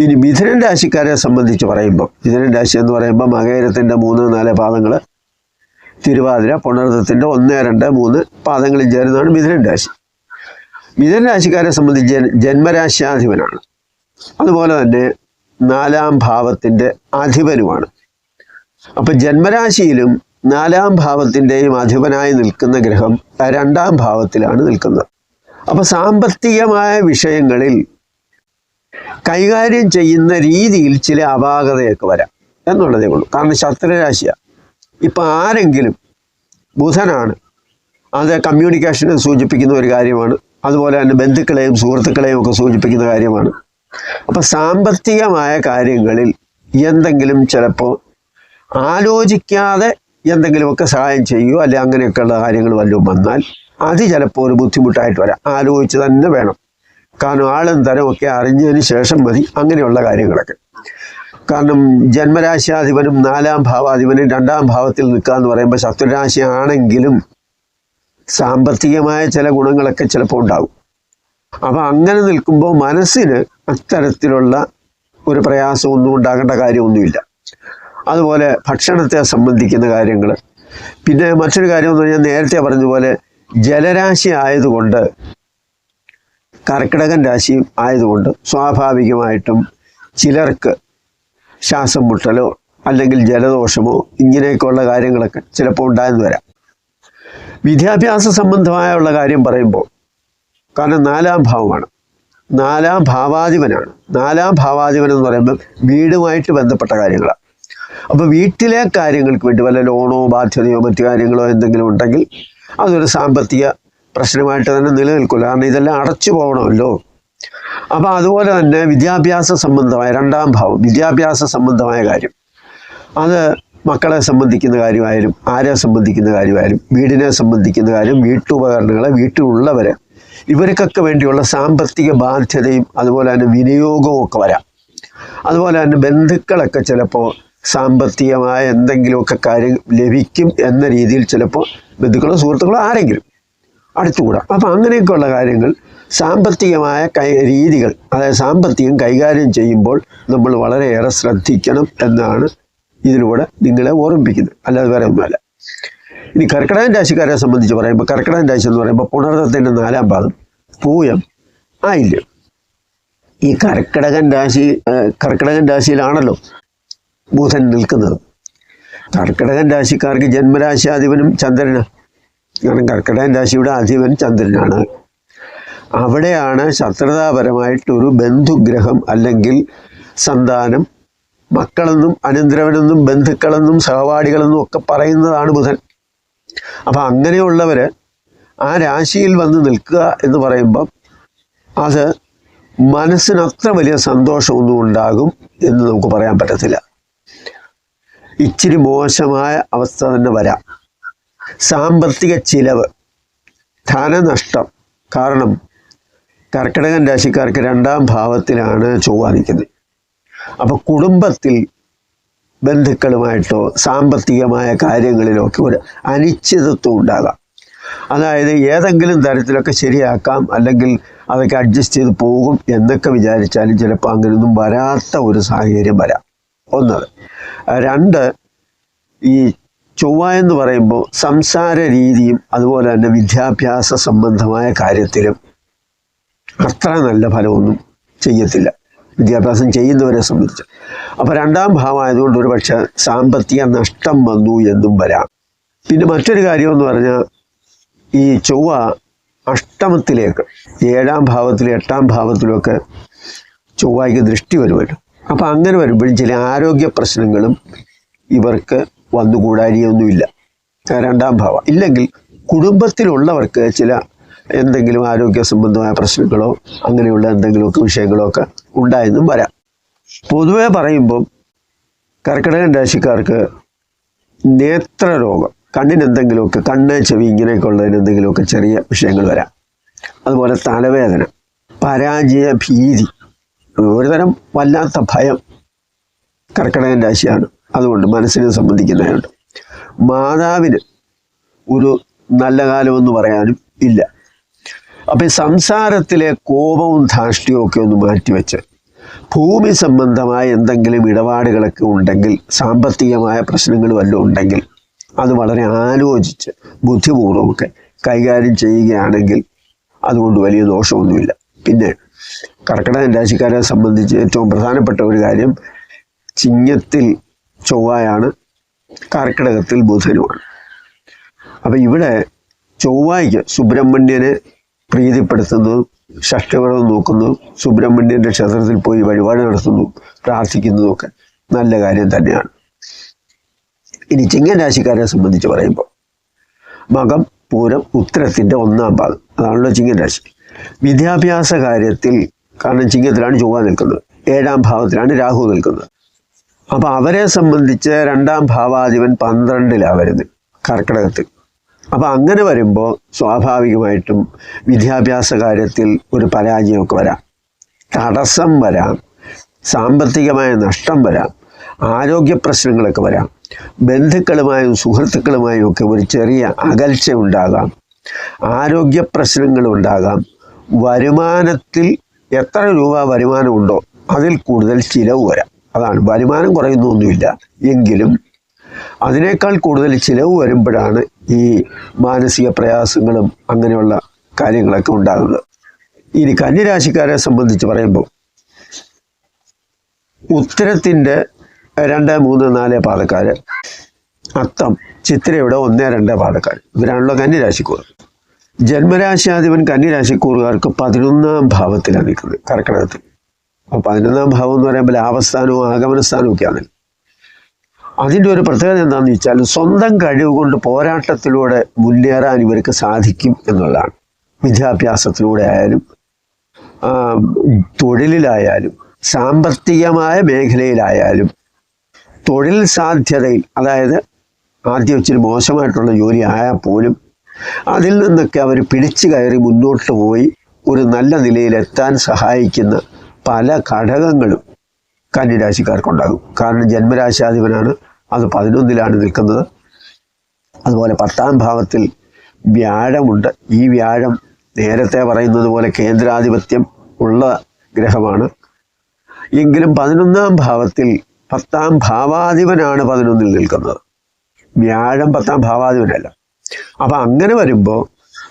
ഇനി മിഥുനൻ രാശിക്കാരെ സംബന്ധിച്ച് പറയുമ്പോൾ, മിഥുനൻ രാശി എന്ന് പറയുമ്പോൾ മകയിരത്തിൻ്റെ 3, 4 പാദങ്ങൾ, തിരുവാതിര, പുണർദത്തിൻ്റെ 1, 2, 3 പാദങ്ങളിൽ ചേരുന്നതാണ് മിഥുനൻ രാശി. മിഥുന രാശിക്കാരെ സംബന്ധിച്ച് ജന്മരാശ്യാധിപനാണ്. അതുപോലെ തന്നെ 4-ാം ഭാവത്തിൻ്റെ അധിപനുമാണ്. അപ്പം ജന്മരാശിയിലും 4-ാം ഭാവത്തിൻ്റെയും അധിപനായി നിൽക്കുന്ന ഗ്രഹം 2-ാം ഭാവത്തിലാണ് നിൽക്കുന്നത്. അപ്പം സാമ്പത്തികമായ വിഷയങ്ങളിൽ കൈകാര്യം ചെയ്യുന്ന രീതിയിൽ ചില അപാകതയൊക്കെ വരാം എന്നുള്ളതേ ഉള്ളൂ. കാരണം ശത്രുരാശിയാണ്. ഇപ്പം ആരെങ്കിലും ബുധനാണ്, അത് കമ്മ്യൂണിക്കേഷനെ സൂചിപ്പിക്കുന്ന ഒരു കാര്യമാണ്. അതുപോലെ തന്നെ ബന്ധുക്കളെയും സുഹൃത്തുക്കളെയും ഒക്കെ സൂചിപ്പിക്കുന്ന കാര്യമാണ്. അപ്പം സാമ്പത്തികമായ കാര്യങ്ങളിൽ എന്തെങ്കിലും ചിലപ്പോൾ ആലോചിക്കാതെ എന്തെങ്കിലുമൊക്കെ സഹായം ചെയ്യുകയോ അല്ലെ അങ്ങനെയൊക്കെയുള്ള കാര്യങ്ങൾ വല്ലതും വന്നാൽ അത് ചിലപ്പോൾ ഒരു ബുദ്ധിമുട്ടായിട്ട് വരാം. ആലോചിച്ച് തന്നെ വേണം. കാരണം ആളും തരമൊക്കെ അറിഞ്ഞതിന് ശേഷം മതി അങ്ങനെയുള്ള കാര്യങ്ങളൊക്കെ. കാരണം ജന്മരാശിയാധിപനും 4-ാം ഭാവാധിപനും 2-ാം ഭാവത്തിൽ നിൽക്കുക എന്ന് പറയുമ്പോൾ ശത്രുരാശി ആണെങ്കിലും സാമ്പത്തികമായ ചില ഗുണങ്ങളൊക്കെ ചിലപ്പോൾ ഉണ്ടാകും. അപ്പം അങ്ങനെ നിൽക്കുമ്പോൾ മനസ്സിന് അത്തരത്തിലുള്ള ഒരു പ്രയാസമൊന്നും ഉണ്ടാകേണ്ട കാര്യമൊന്നുമില്ല. അതുപോലെ ഭക്ഷണത്തെ സംബന്ധിക്കുന്ന കാര്യങ്ങൾ. പിന്നെ മറ്റൊരു കാര്യമെന്ന് പറഞ്ഞാൽ നേരത്തെ പറഞ്ഞതുപോലെ ജലരാശി ആയതുകൊണ്ട്, കർക്കിടകൻ രാശി ആയതുകൊണ്ട് സ്വാഭാവികമായിട്ടും ചിലർക്ക് ശ്വാസം മുട്ടലോ അല്ലെങ്കിൽ ജലദോഷമോ ഇങ്ങനെയൊക്കെയുള്ള കാര്യങ്ങളൊക്കെ ചിലപ്പോൾ ഉണ്ടായെന്ന് വരാം. വിദ്യാഭ്യാസ സംബന്ധമായുള്ള കാര്യം പറയുമ്പോൾ, കാരണം 4-ാം ഭാവമാണ്, 4-ാം ഭാവാധിപനാണ്. 4-ാം ഭാവാധിപൻ എന്ന് പറയുമ്പോൾ വീടുമായിട്ട് ബന്ധപ്പെട്ട കാര്യങ്ങളാണ്. അപ്പോൾ വീട്ടിലെ കാര്യങ്ങൾക്ക് വേണ്ടി വല്ല ലോണോ ബാധ്യതയോ മറ്റു കാര്യങ്ങളോ എന്തെങ്കിലും ഉണ്ടെങ്കിൽ അതൊരു സാമ്പത്തിക പ്രശ്നമായിട്ട് തന്നെ നിലനിൽക്കില്ല. കാരണം ഇതെല്ലാം അടച്ചു പോകണമല്ലോ. അപ്പോൾ അതുപോലെ തന്നെ വിദ്യാഭ്യാസ സംബന്ധമായ 2-ാം ഭാവം, വിദ്യാഭ്യാസ സംബന്ധമായ കാര്യം, അത് മക്കളെ സംബന്ധിക്കുന്ന കാര്യമായാലും ആരെ സംബന്ധിക്കുന്ന കാര്യമായാലും വീടിനെ സംബന്ധിക്കുന്ന കാര്യം, വീട്ടുപകരണങ്ങളെ, വീട്ടിലുള്ളവരെ, ഇവർക്കൊക്കെ വേണ്ടിയുള്ള സാമ്പത്തിക ബാധ്യതയും അതുപോലെ തന്നെ വിനിയോഗവും ഒക്കെ വരാം. അതുപോലെ തന്നെ ബന്ധുക്കളൊക്കെ ചിലപ്പോൾ സാമ്പത്തികമായ എന്തെങ്കിലുമൊക്കെ കാര്യം ലഭിക്കും എന്ന രീതിയിൽ ചിലപ്പോൾ ബന്ധുക്കളോ സുഹൃത്തുക്കളോ ആരെങ്കിലും അടുത്തുകൂടാം. അപ്പം അങ്ങനെയൊക്കെയുള്ള കാര്യങ്ങൾ സാമ്പത്തികമായ രീതികൾ, അതായത് സാമ്പത്തികം കൈകാര്യം ചെയ്യുമ്പോൾ നമ്മൾ വളരെയേറെ ശ്രദ്ധിക്കണം എന്നാണ് ഇതിലൂടെ നിങ്ങളെ ഓർമ്മിപ്പിക്കുന്നത്, അല്ലാതെ വേറെ ഒന്നുമല്ല. ഇനി കർക്കിടകൻ രാശിക്കാരെ സംബന്ധിച്ച് പറയുമ്പോൾ, കർക്കിടകൻ രാശി എന്ന് പറയുമ്പോൾ പുണർദത്തിൻ്റെ 4-ാം പാദം, പൂയം, ആയില്യം. ഈ കർക്കിടകൻ രാശിയിലാണല്ലോ ബുധൻ നിൽക്കുന്നത്. കർക്കിടകൻ രാശിക്കാർക്ക് ജന്മരാശിയാധിപനും ചന്ദ്രനാണ്. കാരണം കർക്കിടകൻ രാശിയുടെ അധിപൻ ചന്ദ്രനാണ്. അവിടെയാണ് ശത്രുതാപരമായിട്ടൊരു ബന്ധുഗ്രഹം അല്ലെങ്കിൽ സന്താനം, മക്കളെന്നും അനന്തരവനെന്നും ബന്ധുക്കളെന്നും സഹപാഠികളെന്നും ഒക്കെ പറയുന്നതാണ് ബുധൻ. അപ്പം അങ്ങനെയുള്ളവർ ആ രാശിയിൽ വന്ന് നിൽക്കുക എന്ന് പറയുമ്പം അത് മനസ്സിന് അത്ര വലിയ സന്തോഷമൊന്നും ഉണ്ടാകും എന്ന് നമുക്ക് പറയാൻ പറ്റത്തില്ല. ഇച്ചിരി മോശമായ അവസ്ഥ തന്നെ വരാം. സാമ്പത്തിക ചിലവ്, ധനനഷ്ടം. കാരണം കർക്കിടകൻ രാശിക്കാർക്ക് 2-ാം ഭാവത്തിലാണ് ചൊവ്വ നിൽക്കുന്നത്. അപ്പോൾ കുടുംബത്തിൽ ബന്ധുക്കളുമായിട്ടോ സാമ്പത്തികമായ കാര്യങ്ങളിലോ ഒക്കെ ഒരു അനിശ്ചിതത്വം ഉണ്ടാകാം. അതായത് ഏതെങ്കിലും തരത്തിലൊക്കെ ശരിയാക്കാം അല്ലെങ്കിൽ അതൊക്കെ അഡ്ജസ്റ്റ് ചെയ്ത് പോകും എന്നൊക്കെ വിചാരിച്ചാലും ചിലപ്പോൾ അങ്ങനെയൊന്നും വരാത്ത ഒരു സാഹചര്യം വരാം. ഒന്നത്. 2, ഈ ചൊവ്വ എന്ന് പറയുമ്പോൾ സംസാര രീതിയും അതുപോലെ തന്നെ വിദ്യാഭ്യാസ സംബന്ധമായ കാര്യത്തിലും അത്ര നല്ല ഫലമൊന്നും ചെയ്യത്തില്ല, വിദ്യാഭ്യാസം ചെയ്യുന്നവരെ സംബന്ധിച്ച്. അപ്പോൾ 2-ാം ഭാവമായതുകൊണ്ട് ഒരു പക്ഷേ സാമ്പത്തിക നഷ്ടം വന്നു എന്നും വരാം. പിന്നെ മറ്റൊരു കാര്യമെന്ന് പറഞ്ഞാൽ, ഈ ചൊവ്വ അഷ്ടമത്തിലേക്ക് 7-ാം ഭാവത്തിലും 8-ാം ഭാവത്തിലുമൊക്കെ ചൊവ്വയ്ക്ക് ദൃഷ്ടി വരുമല്ലോ. അപ്പോൾ അങ്ങനെ വരുമ്പോഴും ചില ആരോഗ്യ പ്രശ്നങ്ങളും ഇവർക്ക് വന്നുകൂടാരിയൊന്നുമില്ല. 2-ാം ഭാവം ഇല്ലെങ്കിൽ കുടുംബത്തിലുള്ളവർക്ക് ചില എന്തെങ്കിലും ആരോഗ്യ സംബന്ധമായ പ്രശ്നങ്ങളോ അങ്ങനെയുള്ള എന്തെങ്കിലുമൊക്കെ വിഷയങ്ങളോ ഒക്കെ ഉണ്ടായെന്നും വരാം. പൊതുവെ പറയുമ്പം കർക്കിടകൻ രാശിക്കാർക്ക് നേത്രരോഗം, കണ്ണിനെന്തെങ്കിലുമൊക്കെ, കണ്ണ് ചെവി ഇങ്ങനെയൊക്കെ ഉള്ളതിന് എന്തെങ്കിലുമൊക്കെ ചെറിയ വിഷയങ്ങൾ വരാം. അതുപോലെ തലവേദന, പരാജയ ഭീതി, ഒരുതരം വല്ലാത്ത ഭയം കർക്കിടകൻ രാശിയാണ്. അതുകൊണ്ട് മനസ്സിനെ സംബന്ധിക്കുന്നതുകൊണ്ട് മാതാവിന് ഒരു നല്ല കാലമെന്ന് പറയാനും ഇല്ല. അപ്പം ഈ സംസാരത്തിലെ കോപവും ധാർഷ്ട്യവും ഒക്കെ ഒന്ന് മാറ്റിവെച്ച് ഭൂമി സംബന്ധമായ എന്തെങ്കിലും ഇടപാടുകളൊക്കെ ഉണ്ടെങ്കിൽ, സാമ്പത്തികമായ പ്രശ്നങ്ങൾ വല്ലതും ഉണ്ടെങ്കിൽ അത് വളരെ ആലോചിച്ച് ബുദ്ധിപൂർവ്വമൊക്കെ കൈകാര്യം ചെയ്യുകയാണെങ്കിൽ അതുകൊണ്ട് വലിയ ദോഷമൊന്നുമില്ല. പിന്നെ കർക്കിടകൻ രാശിക്കാരെ സംബന്ധിച്ച് ഏറ്റവും പ്രധാനപ്പെട്ട ഒരു കാര്യം, ചിങ്ങത്തിൽ ചൊവ്വയാണ്, കർക്കിടകത്തിൽ ബുധനുമാണ്. അപ്പം ഇവിടെ ചൊവ്വയ്ക്ക് സുബ്രഹ്മണ്യനെ പ്രീതിപ്പെടുത്തുന്നതും ഷഷ്ഠവ്രതം നോക്കുന്നു, സുബ്രഹ്മണ്യൻ്റെ ക്ഷേത്രത്തിൽ പോയി വഴിപാട് നടത്തുന്നു, പ്രാർത്ഥിക്കുന്നതുമൊക്കെ നല്ല കാര്യം തന്നെയാണ്. ഇനി ചിങ്ങൻ രാശിക്കാരെ സംബന്ധിച്ച് പറയുമ്പോൾ മകം, പൂരം, ഉത്തരത്തിൻ്റെ 1-ാം പാദം, അതാണല്ലോ ചിങ്ങൻ രാശി. വിദ്യാഭ്യാസ കാര്യത്തിൽ, കാരണം ചിങ്ങത്തിലാണ് ചൊവ്വ നിൽക്കുന്നത്, 7-ാം ഭാവത്തിലാണ് രാഹു നിൽക്കുന്നത്. അപ്പോൾ അവരെ സംബന്ധിച്ച് 2-ാം ഭാവാധിപൻ 12-ലാണ് വരുന്നത്, കർക്കിടകത്തിൽ. അപ്പോൾ അങ്ങനെ വരുമ്പോൾ സ്വാഭാവികമായിട്ടും വിദ്യാഭ്യാസ കാര്യത്തിൽ ഒരു പരാജയമൊക്കെ വരാം, തടസ്സം വരാം, സാമ്പത്തികമായ നഷ്ടം വരാം, ആരോഗ്യ പ്രശ്നങ്ങളൊക്കെ വരാം, ബന്ധുക്കളുമായും സുഹൃത്തുക്കളുമായും ഒക്കെ ഒരു ചെറിയ അകൽച്ച ഉണ്ടാകാം, ആരോഗ്യ പ്രശ്നങ്ങളുണ്ടാകാം, വരുമാനത്തിൽ എത്ര രൂപ വരുമാനമുണ്ടോ അതിൽ കൂടുതൽ ചിലവ് വരാം. അതാണ്, വരുമാനം കുറയുന്നൊന്നുമില്ല എങ്കിലും അതിനേക്കാൾ കൂടുതൽ ചിലവ് വരുമ്പോഴാണ് ഈ മാനസിക പ്രയാസങ്ങളും അങ്ങനെയുള്ള കാര്യങ്ങളൊക്കെ ഉണ്ടാകുന്നത്. ഇനി കന്യരാശിക്കാരെ സംബന്ധിച്ച് പറയുമ്പോൾ ഉത്തരത്തിൻ്റെ 2, 3, 4 പാദക്കാർ, അത്തം, ചിത്രയുടെ 1, 2 പാദക്കാർ, ഇവരാണല്ലോ കന്യരാശിക്കൂർ. ജന്മരാശിയാധിപൻ കന്യരാശിക്കൂറുകാർക്ക് 11-ാം ഭാവത്തിലാണ് നിൽക്കുന്നത്, കർക്കിടകത്തിൽ. അപ്പോൾ 11-ാം ഭാവം എന്ന് പറയുമ്പോൾ ലാഭസ്ഥാനവും ആഗമനസ്ഥാനവും ഒക്കെയാണ്. അതിൻ്റെ ഒരു പ്രത്യേകത എന്താണെന്ന് വെച്ചാൽ സ്വന്തം കഴിവ് കൊണ്ട് പോരാട്ടത്തിലൂടെ മുന്നേറാൻ ഇവർക്ക് സാധിക്കും എന്നുള്ളതാണ്. വിദ്യാഭ്യാസത്തിലൂടെ ആയാലും തൊഴിലിലായാലും സാമ്പത്തികമായ മേഖലയിലായാലും തൊഴിൽ സാധ്യതയിൽ, അതായത് ആദ്യം ഇച്ചിരി മോശമായിട്ടുള്ള ജോലി ആയാൽ പോലും അതിൽ നിന്നൊക്കെ അവർ പിടിച്ചു കയറി മുന്നോട്ട് പോയി ഒരു നല്ല നിലയിലെത്താൻ സഹായിക്കുന്ന പല ഘടകങ്ങളും കന്യരാശിക്കാർക്കുണ്ടാകും. കാരണം ജന്മരാശിയാധിപനാണ്, അത് 11-ലാണ് നിൽക്കുന്നത്. അതുപോലെ 10-ാം ഭാവത്തിൽ വ്യാഴമുണ്ട്. ഈ വ്യാഴം നേരത്തെ പറയുന്നത് പോലെ കേന്ദ്രാധിപത്യം ഉള്ള ഗ്രഹമാണ്. എങ്കിലും 11-ാം ഭാവത്തിൽ 10-ാം ഭാവാധിപനാണ് 11-ൽ നിൽക്കുന്നത്. വ്യാഴം 10-ാം ഭാവാധിപനല്ല. അപ്പം അങ്ങനെ വരുമ്പോൾ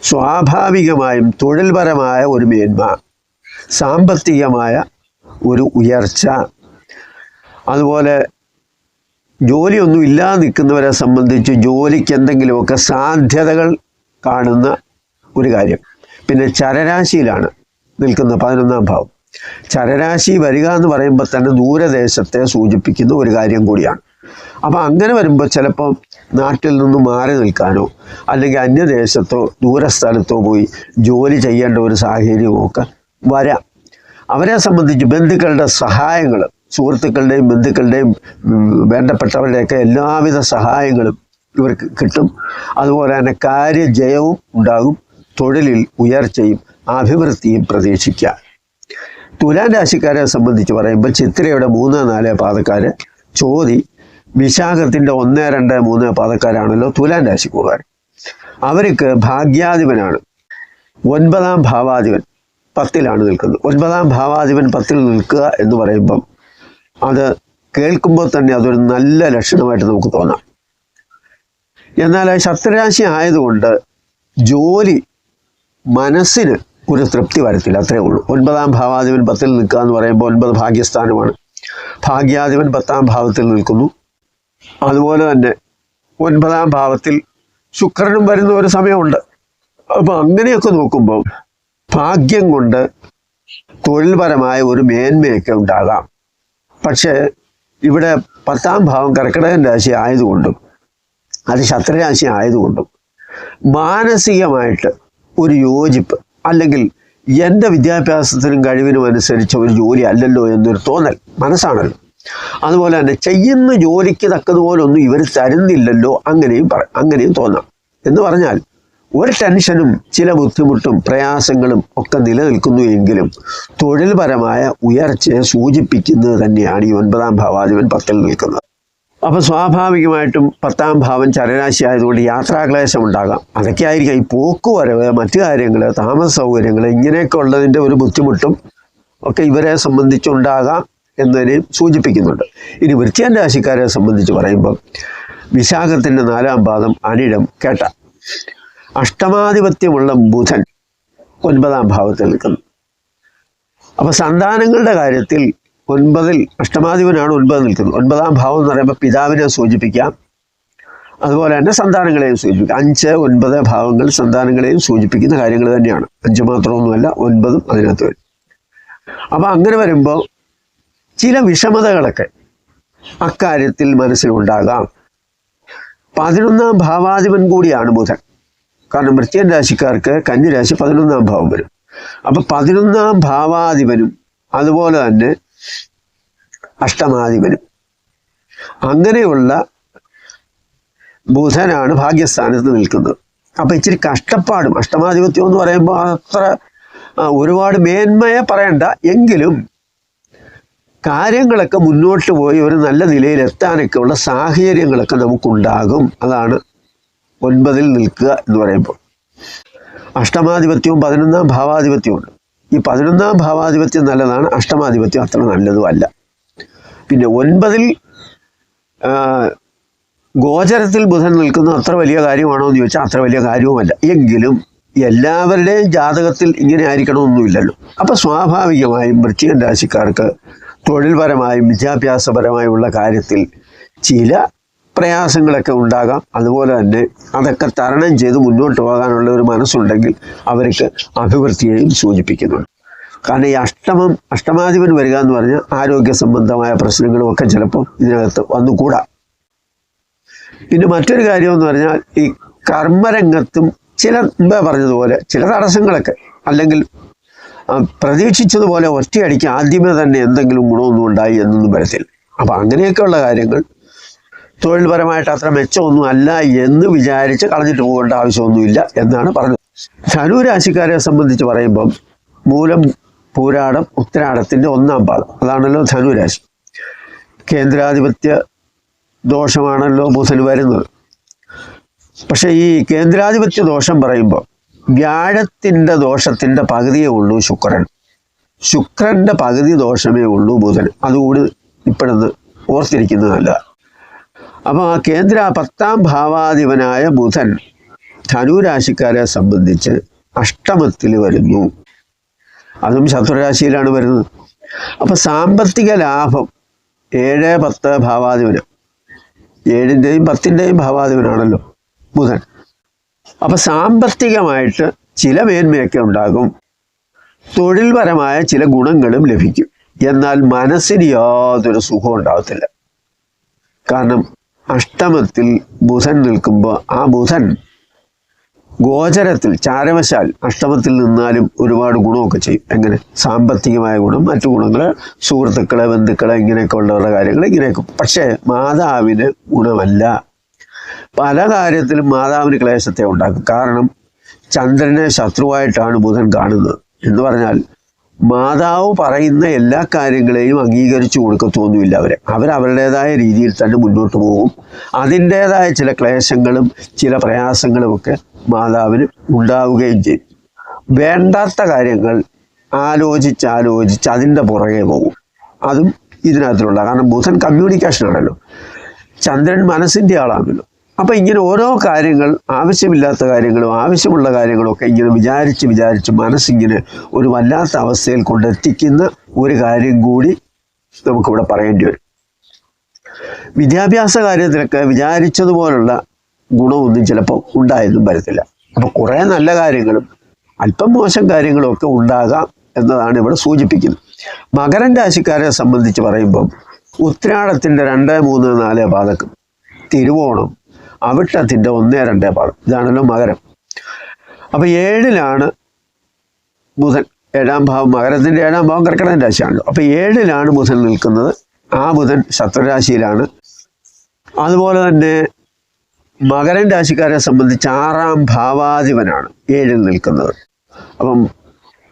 സ്വാഭാവികമായും തൊഴിൽപരമായ ഒരു മേന്മ, സാമ്പത്തികമായ ഒരു ഉയർച്ച, അതുപോലെ ജോലിയൊന്നും ഇല്ലാതെ നിൽക്കുന്നവരെ സംബന്ധിച്ച് ജോലിക്ക് എന്തെങ്കിലുമൊക്കെ സാധ്യതകൾ കാണുന്ന ഒരു കാര്യം. പിന്നെ ചരരാശിയിലാണ് നിൽക്കുന്ന 11-ാം ഭാവം. ചരരാശി വരിക എന്ന് പറയുമ്പോൾ തന്നെ ദൂരദേശത്തെ സൂചിപ്പിക്കുന്ന ഒരു കാര്യം കൂടിയാണ്. അപ്പോൾ അങ്ങനെ വരുമ്പോൾ ചിലപ്പോൾ നാട്ടിൽ നിന്ന് മാറി നിൽക്കാനോ അല്ലെങ്കിൽ അന്യദേശത്തോ ദൂരസ്ഥലത്തോ പോയി ജോലി ചെയ്യേണ്ട ഒരു സാഹചര്യമൊക്കെ വരാം. അവരെ സംബന്ധിച്ച് ബന്ധുക്കളുടെ സഹായങ്ങൾ, സുഹൃത്തുക്കളുടെയും ബന്ധുക്കളുടെയും വേണ്ടപ്പെട്ടവരുടെയൊക്കെ എല്ലാവിധ സഹായങ്ങളും ഇവർക്ക് കിട്ടും. അതുപോലെ തന്നെ കാര്യജയവും ഉണ്ടാകും, തൊഴിലിൽ ഉയർച്ചയും അഭിവൃദ്ധിയും പ്രതീക്ഷിക്കാം. തുലാം രാശിക്കാരെ സംബന്ധിച്ച് പറയുമ്പോൾ ചിത്രയുടെ 3, 4 പാദക്കാർ, ചോതി, വിശാഖത്തിൻ്റെ 1, 2, 3 പാദക്കാരാണല്ലോ തുലാം രാശിക്കാർ. അവർക്ക് ഭാഗ്യാധിപനാണ് 9-ാം ഭാവാധിപൻ 10-ലാണ് നിൽക്കുന്നത്. 9-ാം ഭാവാധിപൻ 10-ൽ നിൽക്കുക എന്ന് പറയുമ്പം അത് കേൾക്കുമ്പോൾ തന്നെ അതൊരു നല്ല ലക്ഷണമായിട്ട് നമുക്ക് തോന്നാം. എന്നാൽ ശത്രുരാശി ആയതുകൊണ്ട് ജോലി മനസ്സിന് ഒരു തൃപ്തി വരത്തില്ല, അത്രേ ഉള്ളൂ. 9-ാം ഭാവാധിപൻ 10-ൽ നിൽക്കുക എന്ന് പറയുമ്പോൾ 9 ഭാഗ്യസ്ഥാനമാണ്. ഭാഗ്യാധിപൻ 10-ാം ഭാവത്തിൽ നിൽക്കുന്നു. അതുപോലെ തന്നെ 9-ാം ഭാവത്തിൽ ശുക്രനും വരുന്ന ഒരു സമയമുണ്ട്. അപ്പോൾ അങ്ങനെയൊക്കെ നോക്കുമ്പോൾ ഭാഗ്യം കൊണ്ട് തൊഴിൽപരമായ ഒരു മേന്മയൊക്കെ ഉണ്ടാകാം. പക്ഷേ ഇവിടെ 10-ാം ഭാവം കർക്കിടകൻ രാശി ആയതുകൊണ്ടും അത് ശത്രുരാശി ആയതുകൊണ്ടും മാനസികമായിട്ട് ഒരു യോജിപ്പ്, അല്ലെങ്കിൽ എൻ്റെ വിദ്യാഭ്യാസത്തിനും കഴിവിനും അനുസരിച്ച് ഒരു ജോലി അല്ലല്ലോ എന്നൊരു തോന്നൽ മനസ്സാണല്ലോ. അതുപോലെ തന്നെ ചെയ്യുന്ന ജോലിക്ക് തക്കതുപോലൊന്നും ഇവർ തരുന്നില്ലല്ലോ, അങ്ങനെയും തോന്നാം. എന്ന് പറഞ്ഞാൽ ഒരു ടെൻഷനും ചില ബുദ്ധിമുട്ടും പ്രയാസങ്ങളും ഒക്കെ നിലനിൽക്കുന്നു എങ്കിലും തൊഴിൽപരമായ ഉയർച്ചയെ സൂചിപ്പിക്കുന്നത് തന്നെയാണ് ഈ 9-ാം ഭാവാധിപൻ 10-ൽ നിൽക്കുന്നത്. അപ്പോൾ സ്വാഭാവികമായിട്ടും 10-ാം ഭാവം ചരരാശി ആയതുകൊണ്ട് യാത്രാക്ലേശം ഉണ്ടാകാം. അതൊക്കെ ആയിരിക്കാം. ഈ പോക്കുവരവ്, മറ്റു കാര്യങ്ങൾ, താമസ സൗകര്യങ്ങൾ, ഇങ്ങനെയൊക്കെ ഉള്ളതിൻ്റെ ഒരു ബുദ്ധിമുട്ടും ഒക്കെ ഇവരെ സംബന്ധിച്ചുണ്ടാകാം എന്നതിനെ സൂചിപ്പിക്കുന്നുണ്ട്. ഇനി വൃശ്ചിക രാശിക്കാരെ സംബന്ധിച്ച് പറയുമ്പോൾ വിശാഖത്തിൻ്റെ 4-ാം പാദം, അനിഴം, കേട്ട. അഷ്ടമാധിപത്യമുള്ള ബുധൻ 9-ാം ഭാവത്തിൽ നിൽക്കുന്നു. അപ്പോൾ സന്താനങ്ങളുടെ കാര്യത്തിൽ 9-ൽ അഷ്ടമാധിപനാണ് 9 നിൽക്കുന്നത്. 9-ാം ഭാവം എന്ന് പറയുമ്പോൾ പിതാവിനെ സൂചിപ്പിക്കാം. അതുപോലെ തന്നെ സന്താനങ്ങളെയും സൂചിപ്പിക്കും. 5, 9 ഭാവങ്ങൾ സന്താനങ്ങളെയും സൂചിപ്പിക്കുന്ന കാര്യങ്ങൾ തന്നെയാണ്. 5 മാത്രമൊന്നുമല്ല, 9ഉം അതിനകത്ത് വരും. അപ്പം അങ്ങനെ വരുമ്പോൾ ചില വിഷമതകളൊക്കെ അക്കാര്യത്തിൽ മനസ്സിലുണ്ടാകാം. 11ാം ഭാവാധിപൻ കൂടിയാണ് ബുധൻ. കാരണം വൃശ്ചിക രാശിക്കാർക്ക് കന്യരാശി 11ാം ഭാവം വരും. അപ്പം 11ാം ഭാവാധിപനും അതുപോലെ തന്നെ അഷ്ടമാധിപനും അങ്ങനെയുള്ള ബുധനാണ് ഭാഗ്യസ്ഥാനത്ത് നിൽക്കുന്നത്. അപ്പം ഇച്ചിരി കഷ്ടപ്പാടും, അഷ്ടമാധിപത്യം എന്ന് പറയുമ്പോൾ അത്ര ഒരുപാട് മേന്മയെ പറയണ്ട, എങ്കിലും കാര്യങ്ങളൊക്കെ മുന്നോട്ട് പോയി ഒരു നല്ല നിലയിലെത്താനൊക്കെ ഉള്ള സാഹചര്യങ്ങളൊക്കെ നമുക്കുണ്ടാകും. അതാണ് 9ൽ നിൽക്കുക എന്ന് പറയുമ്പോൾ. അഷ്ടമാധിപത്യവും 11ാം ഭാവാധിപത്യവും ഉണ്ട്. ഈ 11ാം ഭാവാധിപത്യം നല്ലതാണ്, അഷ്ടമാധിപത്യം അത്ര നല്ലതുമല്ല. പിന്നെ 9ൽ ഗോചരത്തിൽ ബുധൻ നിൽക്കുന്നത് അത്ര വലിയ കാര്യമാണോ എന്ന് ചോദിച്ചാൽ അത്ര വലിയ കാര്യവുമല്ല. എങ്കിലും എല്ലാവരുടെയും ജാതകത്തിൽ ഇങ്ങനെ ആയിരിക്കണമെന്നൊന്നുമില്ലല്ലോ. അപ്പം സ്വാഭാവികമായും വൃശ്ചിക രാശിക്കാർക്ക് തൊഴിൽപരമായും വിദ്യാഭ്യാസപരമായുള്ള കാര്യത്തിൽ ചില പ്രയാസങ്ങളൊക്കെ ഉണ്ടാകാം. അതുപോലെ തന്നെ അതൊക്കെ തരണം ചെയ്ത് മുന്നോട്ട് പോകാനുള്ള ഒരു മനസ്സുണ്ടെങ്കിൽ അവർക്ക് അഭിവൃദ്ധിയെയും സൂചിപ്പിക്കുന്നുണ്ട്. കാരണം ഈ അഷ്ടമാധിപൻ വരിക എന്ന് പറഞ്ഞാൽ ആരോഗ്യ സംബന്ധമായ പ്രശ്നങ്ങളും ഒക്കെ ചിലപ്പോൾ ഇതിനകത്ത് വന്നുകൂടാ. പിന്നെ മറ്റൊരു കാര്യമെന്ന് പറഞ്ഞാൽ ഈ കർമ്മരംഗത്തും ചില മുമ്പേ പറഞ്ഞതുപോലെ ചില തടസ്സങ്ങളൊക്കെ, അല്ലെങ്കിൽ പ്രതീക്ഷിച്ചതുപോലെ ഒറ്റയടിക്ക് ആദ്യമേ തന്നെ എന്തെങ്കിലും ഗുണമൊന്നും ഉണ്ടായി എന്നൊന്നും വരത്തില്ല. അപ്പം അങ്ങനെയൊക്കെയുള്ള കാര്യങ്ങൾ തൊഴിൽപരമായിട്ട് അത്ര മെച്ചമൊന്നും അല്ല എന്ന് വിചാരിച്ച് കളഞ്ഞിട്ട് പോകേണ്ട ആവശ്യമൊന്നുമില്ല എന്നാണ് പറഞ്ഞത്. ധനുരാശിക്കാരെ സംബന്ധിച്ച് പറയുമ്പം മൂലം, പൂരാടം, ഉത്തരാടത്തിൻ്റെ 1ാം പാദം, അതാണല്ലോ ധനുരാശി. കേന്ദ്രാധിപത്യ ദോഷമാണല്ലോ ബുധന് വരുന്നത്. പക്ഷേ ഈ കേന്ദ്രാധിപത്യ ദോഷം പറയുമ്പോൾ വ്യാഴത്തിൻ്റെ ദോഷത്തിൻ്റെ പകുതിയേ ഉള്ളൂ ശുക്രൻ. ശുക്രൻ്റെ പകുതി ദോഷമേ ഉള്ളൂ ബുധന്. അതുകൂടി ഇപ്പോഴൊന്ന് ഓർത്തിരിക്കുന്നത് നല്ലതാണ്. അപ്പോൾ ആ 10ാം ഭാവാധിപനായ ബുധൻ ധനുരാശിക്കാരെ സംബന്ധിച്ച് അഷ്ടമത്തിൽ വരുന്നു. അതും ശത്രുരാശിയിലാണ് വരുന്നത്. അപ്പോൾ സാമ്പത്തിക ലാഭം 7, 10 ഭാവാധിപന്, 7ൻ്റെയും 10ൻ്റെയും ഭാവാധിപനാണല്ലോ ബുധൻ. അപ്പം സാമ്പത്തികമായിട്ട് ചില മേന്മയൊക്കെ ഉണ്ടാകും, തൊഴിൽപരമായ ചില ഗുണങ്ങളും ലഭിക്കും. എന്നാൽ മനസ്സിന് യാതൊരു സുഖം ഉണ്ടാകത്തില്ല. കാരണം അഷ്ടമത്തിൽ ബുധൻ നിൽക്കുമ്പോൾ ആ ബുധൻ ഗോചരത്തിൽ ചാരവശാൽ അഷ്ടമത്തിൽ നിന്നാലും ഒരുപാട് ഗുണമൊക്കെ ചെയ്യും. എങ്ങനെ? സാമ്പത്തികമായ ഗുണം, മറ്റു ഗുണങ്ങൾ, സുഹൃത്തുക്കളെ, ബന്ധുക്കളെ, ഇങ്ങനെയൊക്കെ ഉള്ളവരുടെ കാര്യങ്ങൾ ഇങ്ങനെയൊക്കെ. പക്ഷേ മാതാവിന് ഗുണമല്ല. പല കാര്യത്തിലും മാതാവിന് ക്ലേശത്തെ ഉണ്ടാക്കും. കാരണം ചന്ദ്രനെ ശത്രുവായിട്ടാണ് ബുധൻ കാണുന്നത്. എന്ന് പറഞ്ഞാൽ മാതാവ് പറയുന്ന എല്ലാ കാര്യങ്ങളെയും അംഗീകരിച്ചു കൊടുക്കത്തൊന്നുമില്ല. അവരവരുടേതായ രീതിയിൽ തന്നെ മുന്നോട്ട് പോകും. അതിൻ്റേതായ ചില ക്ലേശങ്ങളും ചില പ്രയാസങ്ങളുമൊക്കെ മാതാവിന് ഉണ്ടാവുകയും ചെയ്യും. വേണ്ടാത്ത കാര്യങ്ങൾ ആലോചിച്ച് അതിൻ്റെ പുറകെ പോകും. അതും ഇതിനകത്തിലുള്ള, കാരണം ബുധൻ കമ്മ്യൂണിക്കേഷനാണല്ലോ, ചന്ദ്രൻ മനസ്സിൻ്റെ ആളാണല്ലോ. അപ്പം ഇങ്ങനെ ഓരോ കാര്യങ്ങൾ, ആവശ്യമില്ലാത്ത കാര്യങ്ങളും ആവശ്യമുള്ള കാര്യങ്ങളും ഒക്കെ ഇങ്ങനെ വിചാരിച്ച് മനസ്സിങ്ങനെ ഒരു വല്ലാത്ത അവസ്ഥയിൽ കൊണ്ടെത്തിക്കുന്ന ഒരു കാര്യം കൂടി നമുക്കിവിടെ പറയേണ്ടി വരും. വിദ്യാഭ്യാസ കാര്യത്തിലൊക്കെ വിചാരിച്ചതുപോലുള്ള ഗുണമൊന്നും ചിലപ്പോൾ ഉണ്ടായെന്നും വരത്തില്ല. അപ്പോൾ കുറേ നല്ല കാര്യങ്ങളും അല്പം മോശം കാര്യങ്ങളും ഒക്കെ ഉണ്ടാകാം എന്നതാണ് ഇവിടെ സൂചിപ്പിക്കുന്നത്. മകരം രാശിക്കാരെ സംബന്ധിച്ച് പറയുമ്പം ഉത്രാടത്തിൻ്റെ 2, 3, 4 പാദക്കും, തിരുവോണം, അവിട്ടത്തിൻ്റെ 1, 2 പാദം, ഇതാണല്ലോ മകരം. അപ്പോൾ 7ലാണ് ബുധൻ. 7ാം ഭാവം, മകരത്തിൻ്റെ 7ാം ഭാവം കർക്കിടക രാശിയാണല്ലോ. അപ്പോൾ 7ലാണ് ബുധൻ നിൽക്കുന്നത്. ആ ബുധൻ ശത്രുരാശിയിലാണ്. അതുപോലെ തന്നെ മകരം രാശിക്കാരെ സംബന്ധിച്ച് 6ാം ഭാവാധിപനാണ് 7ൽ നിൽക്കുന്നത്. അപ്പം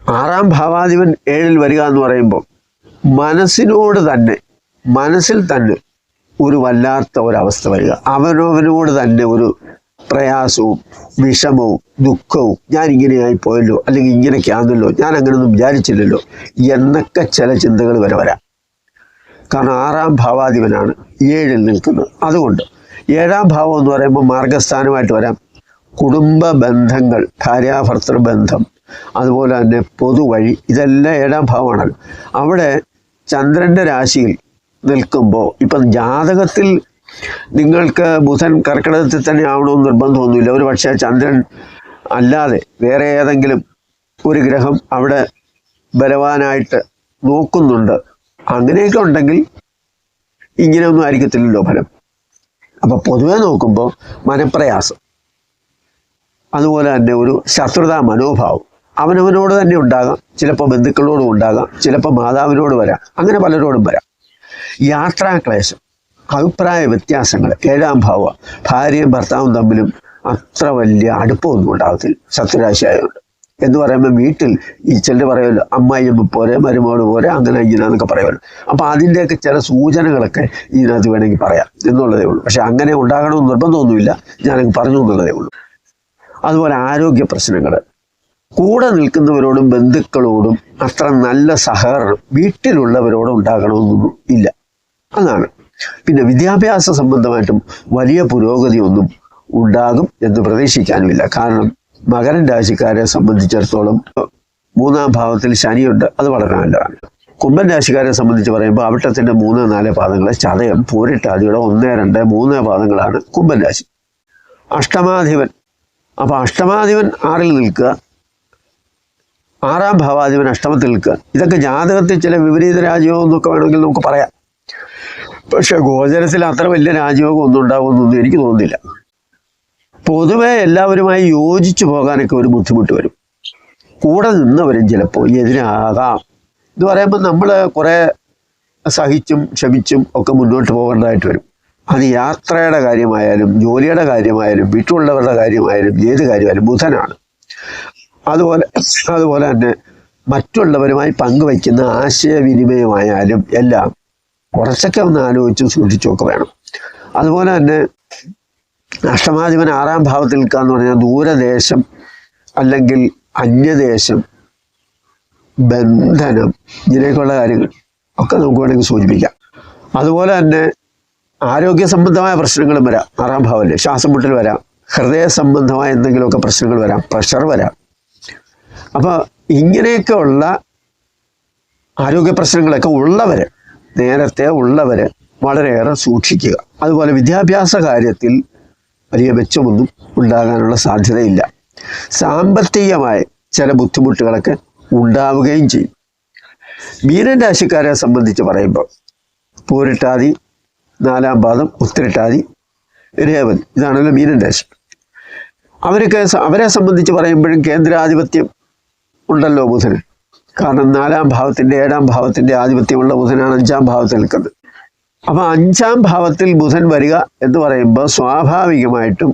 6ാം ഭാവാധിപൻ 7ൽ വരിക എന്ന് പറയുമ്പോൾ മനസ്സിൽ തന്നെ ഒരു വല്ലാത്ത ഒരവസ്ഥ വരിക. അവനവനോട് തന്നെ ഒരു പ്രയാസവും വിഷമവും ദുഃഖവും, ഞാൻ ഇങ്ങനെയായി പോയല്ലോ, അല്ലെങ്കിൽ ഇങ്ങനെയൊക്കെ ആണല്ലോ, ഞാൻ അങ്ങനെയൊന്നും വിചാരിച്ചില്ലല്ലോ എന്നൊക്കെ ചില ചിന്തകൾ വരാം. കാരണം 6ാം ഭാവാധിപനാണ് 7ൽ നിൽക്കുന്നത്. അതുകൊണ്ട് 7ാം ഭാവം എന്ന് പറയുമ്പോൾ മാർഗസ്ഥാനമായിട്ട് വരാം. കുടുംബ ബന്ധങ്ങൾ, ഭാര്യാഭർത്തൃ ബന്ധം, അതുപോലെ തന്നെ പൊതുവഴി, ഇതെല്ലാം 7ാം ഭാവമാണല്ലോ. അവിടെ ചന്ദ്രൻ്റെ രാശിയിൽ നിൽക്കുമ്പോൾ ഇപ്പം ജാതകത്തിൽ നിങ്ങൾക്ക് ബുധൻ കർക്കിടകത്തിൽ തന്നെ ആവണമെന്ന് നിർബന്ധമൊന്നുമില്ല. ഒരു പക്ഷേ ചന്ദ്രൻ അല്ലാതെ വേറെ ഏതെങ്കിലും ഒരു ഗ്രഹം അവിടെ ബലവാനായിട്ട് നോക്കുന്നുണ്ട്. അങ്ങനെയൊക്കെ ഉണ്ടെങ്കിൽ ഇങ്ങനെയൊന്നും ആയിരിക്കത്തില്ലല്ലോ ഫലം. അപ്പം പൊതുവെ നോക്കുമ്പോൾ മനപ്രയാസം, അതുപോലെ തന്നെ ഒരു ശത്രുതാ മനോഭാവം അവനവനോട് തന്നെ ഉണ്ടാകാം, ചിലപ്പോൾ ബന്ധുക്കളോടും ഉണ്ടാകാം, ചിലപ്പോൾ മാതാവിനോട് വരാം, അങ്ങനെ പലരോടും വരാം. യാത്രാക്ലേശം, അഭിപ്രായ വ്യത്യാസങ്ങൾ, 7ാം ഭാവം, ഭാര്യയും ഭർത്താവും തമ്മിലും അത്ര വലിയ അടുപ്പമൊന്നും ഉണ്ടാകത്തില്ല ശത്രുരാശിയായതുകൊണ്ട്. എന്ന് പറയുമ്പോൾ വീട്ടിൽ ഈ ചിലർ പറയുമല്ലോ അമ്മായിയമ്മ പോലെ മരുമോട് പോലെ അങ്ങനെ ഇങ്ങനെയെന്നൊക്കെ പറയുമല്ലോ. അപ്പോൾ അതിൻ്റെയൊക്കെ ചില സൂചനകളൊക്കെ ഇതിനകത്ത് വേണമെങ്കിൽ പറയാം എന്നുള്ളതേ ഉള്ളൂ. പക്ഷെ അങ്ങനെ ഉണ്ടാകണമെന്ന് നിർബന്ധമൊന്നുമില്ല, ഞാനങ്ങ് പറഞ്ഞു എന്നുള്ളതേ ഉള്ളൂ. അതുപോലെ ആരോഗ്യ പ്രശ്നങ്ങൾ, കൂടെ നിൽക്കുന്നവരോടും ബന്ധുക്കളോടും അത്ര നല്ല സഹകരണം വീട്ടിലുള്ളവരോടും ഉണ്ടാകണമെന്നൊന്നും ഇല്ല. അതാണ്. പിന്നെ വിദ്യാഭ്യാസ സംബന്ധമായിട്ടും വലിയ പുരോഗതിയൊന്നും ഉണ്ടാകും എന്ന് പ്രതീക്ഷിക്കാനുമില്ല. കാരണം മകരൻ രാശിക്കാരെ സംബന്ധിച്ചിടത്തോളം 3ാം ഭാവത്തിൽ ശനിയുണ്ട്, അത് വളരെ നല്ലതാണ്. കുംഭൻ രാശിക്കാരെ സംബന്ധിച്ച് പറയുമ്പോൾ അവിട്ടത്തിൻ്റെ 3, 4 പാദങ്ങൾ, ചതയം, പൂരിട്ടാദിയുടെ 1, 2, 3 പാദങ്ങളാണ് കുംഭൻ രാശി. അഷ്ടമാധിപൻ, അപ്പോൾ അഷ്ടമാധിപൻ 6ൽ നിൽക്കുക, 6ാം ഭാവാധിപൻ അഷ്ടമത്തിൽ നിൽക്കുക. ഇതൊക്കെ ജാതകത്തിൽ ചില വിപരീത രാജയോഗം എന്നൊക്കെ വേണമെങ്കിൽ നമുക്ക് പറയാം. പക്ഷെ ഗോചരത്തിൽ അത്ര വലിയ രാജയോഗം ഒന്നും ഉണ്ടാകുമെന്നൊന്നും എനിക്ക് തോന്നുന്നില്ല. പൊതുവെ എല്ലാവരുമായി യോജിച്ചു പോകാനൊക്കെ ഒരു ബുദ്ധിമുട്ട് വരും. കൂടെ നിന്നവരും ചിലപ്പോൾ എതിരാകാം. എന്ന് പറയുമ്പോൾ നമ്മൾ കുറേ സഹിച്ചും ക്ഷമിച്ചും ഒക്കെ മുന്നോട്ട് പോകേണ്ടതായിട്ട് വരും. അത് യാത്രയുടെ കാര്യമായാലും ജോലിയുടെ കാര്യമായാലും വീട്ടിലുള്ളവരുടെ കാര്യമായാലും ഏത് കാര്യമായാലും ബുധനാണ്. അതുപോലെ തന്നെ മറ്റുള്ളവരുമായി പങ്കുവയ്ക്കുന്ന ആശയവിനിമയമായാലും എല്ലാം കുറച്ചൊക്കെ ഒന്ന് ആലോചിച്ചും സൂക്ഷിച്ചുമൊക്കെ വേണം. അതുപോലെ തന്നെ അഷ്ടമാധിപൻ 6ാം ഭാവത്തിൽ നിൽക്കുക എന്ന് പറഞ്ഞാൽ ദൂരദേശം അല്ലെങ്കിൽ അന്യദേശം, ബന്ധനം, ഇങ്ങനെയൊക്കെയുള്ള കാര്യങ്ങൾ ഒക്കെ നമുക്ക് വേണമെങ്കിൽ സൂചിപ്പിക്കാം. അതുപോലെ തന്നെ ആരോഗ്യ സംബന്ധമായ പ്രശ്നങ്ങളും വരാം. 6ാം ഭാവമല്ലേ, ശ്വാസം മുട്ടൽ വരാം, ഹൃദയ സംബന്ധമായ എന്തെങ്കിലുമൊക്കെ പ്രശ്നങ്ങൾ വരാം, പ്രഷർ വരാം. അപ്പോൾ ഇങ്ങനെയൊക്കെ ഉള്ള ആരോഗ്യ പ്രശ്നങ്ങളൊക്കെ ഉള്ളവർ, നേരത്തെ ഉള്ളവർ വളരെയേറെ സൂക്ഷിക്കുക. അതുപോലെ വിദ്യാഭ്യാസ കാര്യത്തിൽ വലിയ മെച്ചമൊന്നും ഉണ്ടാകാനുള്ള സാധ്യതയില്ല. സാമ്പത്തികമായ ചില ബുദ്ധിമുട്ടുകളൊക്കെ ഉണ്ടാവുകയും ചെയ്യും. മീനൻ രാശിക്കാരെ സംബന്ധിച്ച് പറയുമ്പോൾ പൂരിട്ടാതി, 4ാം പാദം, ഉത്തരട്ടാതി, രേവതി, ഇതാണല്ലോ മീനൻ രാശി. അവരെ സംബന്ധിച്ച് പറയുമ്പോഴും കേന്ദ്രാധിപത്യം ഉണ്ടല്ലോ ബുധന്. കാരണം 4ാം ഭാവത്തിൻ്റെ 7ാം ഭാവത്തിൻ്റെ ആധിപത്യമുള്ള ബുധനാണ് 5ാം ഭാവത്തിൽ നിൽക്കുന്നത്. അപ്പോൾ 5ാം ഭാവത്തിൽ ബുധൻ വരിക എന്ന് പറയുമ്പോൾ സ്വാഭാവികമായിട്ടും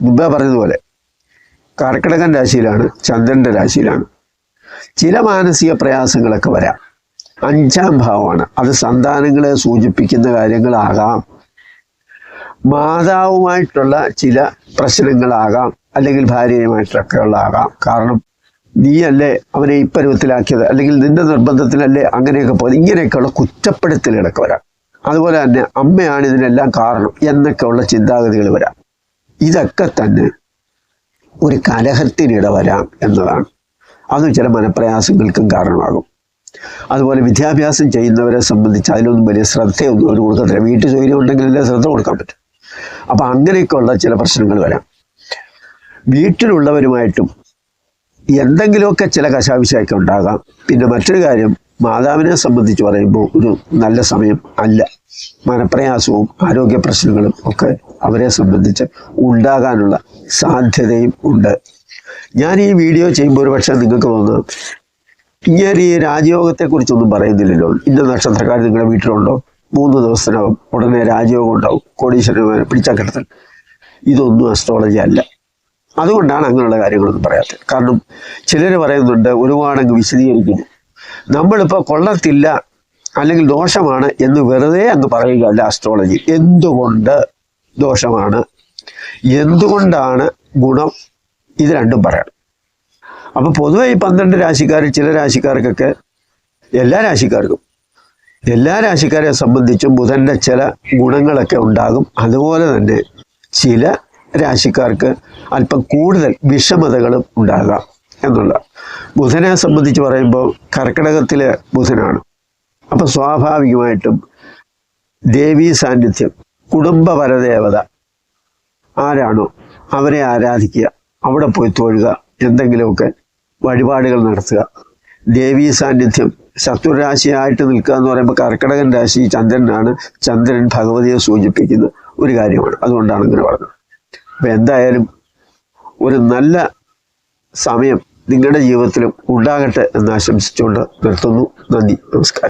മുമ്പേ പറഞ്ഞതുപോലെ കർക്കിടകൻ രാശിയിലാണ്, ചന്ദ്രൻ്റെ രാശിയിലാണ്. ചില മാനസിക പ്രയാസങ്ങളൊക്കെ വരാം. 5ാം ഭാവമാണ്, അത് സന്താനങ്ങളെ സൂചിപ്പിക്കുന്ന കാര്യങ്ങളാകാം, മാതാവുമായിട്ടുള്ള ചില പ്രശ്നങ്ങളാകാം, അല്ലെങ്കിൽ ഭാര്യയുമായിട്ടൊക്കെ ഉള്ളതാകാം. കാരണം നീയല്ലേ അവനെ ഈ പരുവത്തിലാക്കിയത്, അല്ലെങ്കിൽ നിന്റെ നിർബന്ധത്തിലല്ലേ അങ്ങനെയൊക്കെ പോയത്, ഇങ്ങനെയൊക്കെയുള്ള കുറ്റപ്പെടുത്തലുകളൊക്കെ വരാം. അതുപോലെ തന്നെ അമ്മയാണ് ഇതിനെല്ലാം കാരണം എന്നൊക്കെയുള്ള ചിന്താഗതികൾ വരാം. ഇതൊക്കെ തന്നെ ഒരു കലഹത്തിനിട വരാം എന്നതാണ്. അതും ചില മനപ്രയാസങ്ങൾക്കും കാരണമാകും. അതുപോലെ വിദ്യാഭ്യാസം ചെയ്യുന്നവരെ സംബന്ധിച്ച് അതിലൊന്നും വലിയ ശ്രദ്ധയൊന്നും അവർ കൊടുക്കത്തില്ല. വീട്ടു ജോലി ഉണ്ടെങ്കിലല്ലേ ശ്രദ്ധ കൊടുക്കാൻ പറ്റും. അപ്പം അങ്ങനെയൊക്കെയുള്ള ചില പ്രശ്നങ്ങൾ വരാം. വീട്ടിലുള്ളവരുമായിട്ടും എന്തെങ്കിലുമൊക്കെ ചില കശാവിശയൊക്കെ ഉണ്ടാകാം. പിന്നെ മറ്റൊരു കാര്യം, മാതാവിനെ സംബന്ധിച്ച് പറയുമ്പോൾ ഒരു നല്ല സമയം അല്ല. മനപ്രയാസവും ആരോഗ്യ പ്രശ്നങ്ങളും ഒക്കെ അവരെ സംബന്ധിച്ച് ഉണ്ടാകാനുള്ള സാധ്യതയും ഉണ്ട്. ഞാൻ ഈ വീഡിയോ ചെയ്യുമ്പോൾ ഒരു പക്ഷേ നിങ്ങൾക്ക് തോന്നുന്നു ഇങ്ങനെ ഈ രാജയോഗത്തെക്കുറിച്ചൊന്നും പറയുന്നില്ലല്ലോ, ഇന്ന നക്ഷത്രക്കാർ നിങ്ങളുടെ വീട്ടിലുണ്ടോ, 3 ദിവസത്തിനകം ഉടനെ രാജയോഗം ഉണ്ടാവും, കോടീശ്വരന്മാരെ പിടിച്ചാൽ കിടത്തൽ. ഇതൊന്നും അസ്ട്രോളജി അല്ല. അതുകൊണ്ടാണ് അങ്ങനെയുള്ള കാര്യങ്ങളൊന്നും പറയാത്തത്. കാരണം ചിലർ പറയുന്നുണ്ട്, ഒരുപാടങ്ങ് വിശദീകരിക്കുന്നു. നമ്മളിപ്പോൾ കൊള്ളത്തില്ല അല്ലെങ്കിൽ ദോഷമാണ് എന്ന് വെറുതെ അങ്ങ് പറയുകയല്ല അസ്ട്രോളജി. എന്തുകൊണ്ട് ദോഷമാണ്, എന്തുകൊണ്ടാണ് ഗുണം, ഇത് രണ്ടും പറയണം. അപ്പോൾ പൊതുവെ ഈ 12 രാശിക്കാർ, ചില രാശിക്കാർക്കൊക്കെ, എല്ലാ രാശിക്കാരെ സംബന്ധിച്ചും ബുധൻ്റെ ചില ഗുണങ്ങളൊക്കെ ഉണ്ടാകും. അതുപോലെ തന്നെ ചില രാശിക്കാർക്ക് അല്പം കൂടുതൽ വിഷമതകളും ഉണ്ടാകാം എന്നുള്ള. ബുധനെ സംബന്ധിച്ച് പറയുമ്പോൾ കർക്കിടകത്തിലെ ബുധനാണ്. അപ്പം സ്വാഭാവികമായിട്ടും ദേവീ സാന്നിധ്യം കുടുംബ പരദേവത ആരാണോ അവരെ ആരാധിക്കുക, അവിടെ പോയി തൊഴുക, എന്തെങ്കിലുമൊക്കെ വഴിപാടുകൾ നടത്തുക. ദേവീ സാന്നിധ്യം ശത്രുരാശിയായിട്ട് നിൽക്കുക എന്ന് പറയുമ്പോൾ കർക്കിടകൻ രാശി ചന്ദ്രനാണ്. ചന്ദ്രൻ ഭഗവതിയെ സൂചിപ്പിക്കുന്ന ഒരു കാര്യമാണ്. അതുകൊണ്ടാണ് ഇങ്ങനെ പറഞ്ഞത്. അപ്പം എന്തായാലും ഒരു നല്ല സമയം നിങ്ങളുടെ ജീവിതത്തിലും ഉണ്ടാകട്ടെ എന്ന് ആശംസിച്ചുകൊണ്ട് നിർത്തുന്നു. നന്ദി, നമസ്കാരം.